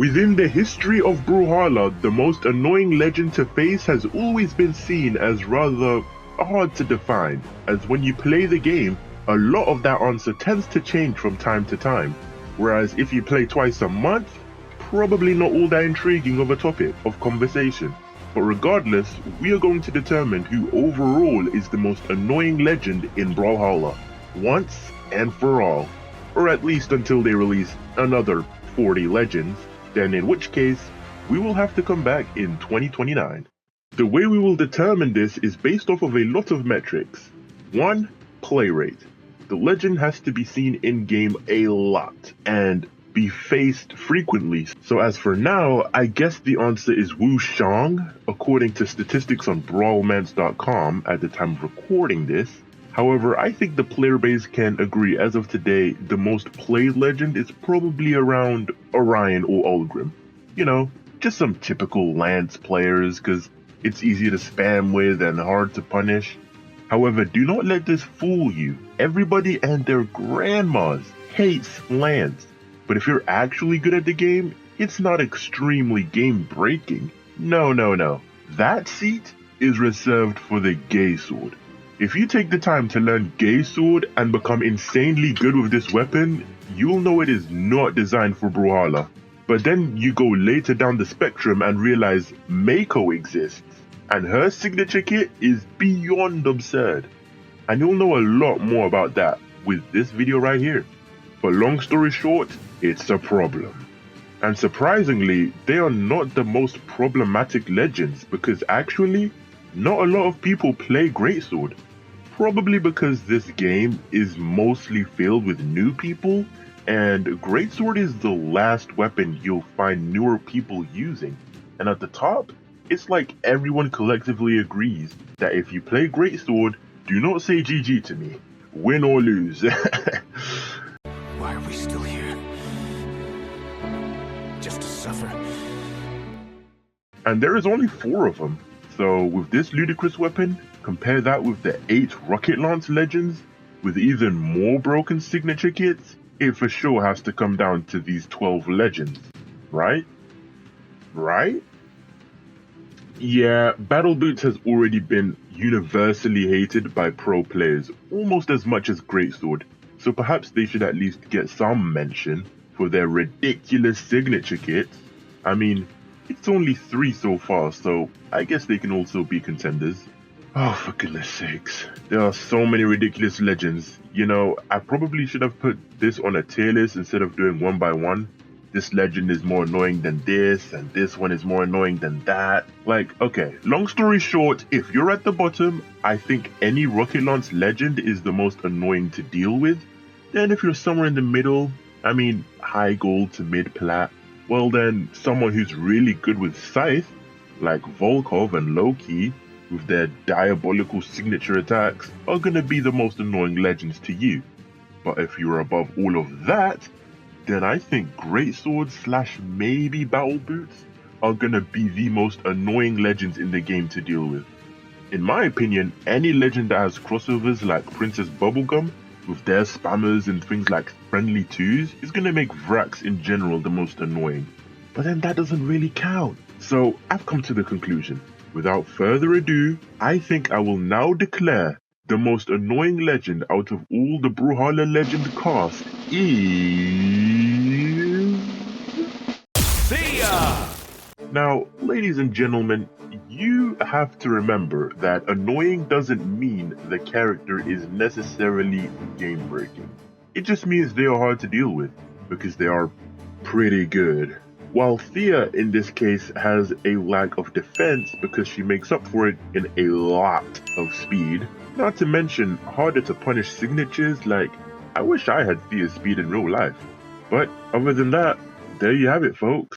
Within the history of Brawlhalla, the most annoying legend to face has always been seen as rather hard to define, as when you play the game, a lot of that answer tends to change from time to time, whereas if you play twice a month, probably not all that intriguing of a topic of conversation. But regardless, we are going to determine who overall is the most annoying legend in Brawlhalla, once and for all, or at least until they release another 40 legends, then in which case, we will have to come back in 2029. The way we will determine this is based off of a lot of metrics. 1. Play rate. The legend has to be seen in-game a lot, and be faced frequently. So as for now, I guess the answer is Wu Shang, according to statistics on brawlmans.com at the time of recording this. However, I think the player base can agree as of today, the most played legend is probably around Orion or Ulgrim. You know, just some typical Lance players, because it's easy to spam with and hard to punish. However, do not let this fool you. Everybody and their grandmas hates Lance. But if you're actually good at the game, it's not extremely game-breaking. No. That seat is reserved for the Gay Sword. If you take the time to learn Gay Sword and become insanely good with this weapon, you'll know it is not designed for Brawlhalla. But then you go later down the spectrum and realize Mako exists, and her signature kit is beyond absurd. And you'll know a lot more about that with this video right here. But long story short, it's a problem. And surprisingly, they are not the most problematic legends because actually, not a lot of people play Greatsword. Probably because this game is mostly filled with new people, and Greatsword is the last weapon you'll find newer people using. And at the top, it's like everyone collectively agrees that if you play Greatsword, do not say GG to me. Win or lose. Why are we still here? Just to suffer? And there is only 4 of them. So with this ludicrous weapon, compare that with the 8 Rocket Lance legends, with even more broken signature kits, it for sure has to come down to these 12 legends. Right? Yeah, Battle Boots has already been universally hated by pro players, almost as much as Greatsword. So perhaps they should at least get some mention for their ridiculous signature kits. I mean, it's only 3 so far, so I guess they can also be contenders. Oh, for goodness sakes. There are so many ridiculous legends. You know, I probably should have put this on a tier list instead of doing one by one. This legend is more annoying than this, and this one is more annoying than that. Like, okay, long story short, if you're at the bottom, I think any Rocket Lance legend is the most annoying to deal with. Then if you're somewhere in the middle, I mean, high gold to mid plat, well then, someone who's really good with Scythe, like Volkov and Loki, with their diabolical signature attacks, are gonna be the most annoying legends to you. But if you're above all of that, then I think Greatsword / maybe Battle Boots are gonna be the most annoying legends in the game to deal with. In my opinion, any legend that has crossovers like Princess Bubblegum, with their spammers and things like friendly twos, is gonna make Vrax in general the most annoying. But then that doesn't really count. So I've come to the conclusion. Without further ado, I think I will now declare the most annoying legend out of all the Brawlhalla legend cast is... See ya! Now, ladies and gentlemen, you have to remember that annoying doesn't mean the character is necessarily game-breaking. It just means they are hard to deal with, because they are pretty good. While Thea in this case has a lack of defense because she makes up for it in a lot of speed, not to mention harder to punish signatures. Like, I wish I had Thea's speed in real life. But other than that, there you have it, folks.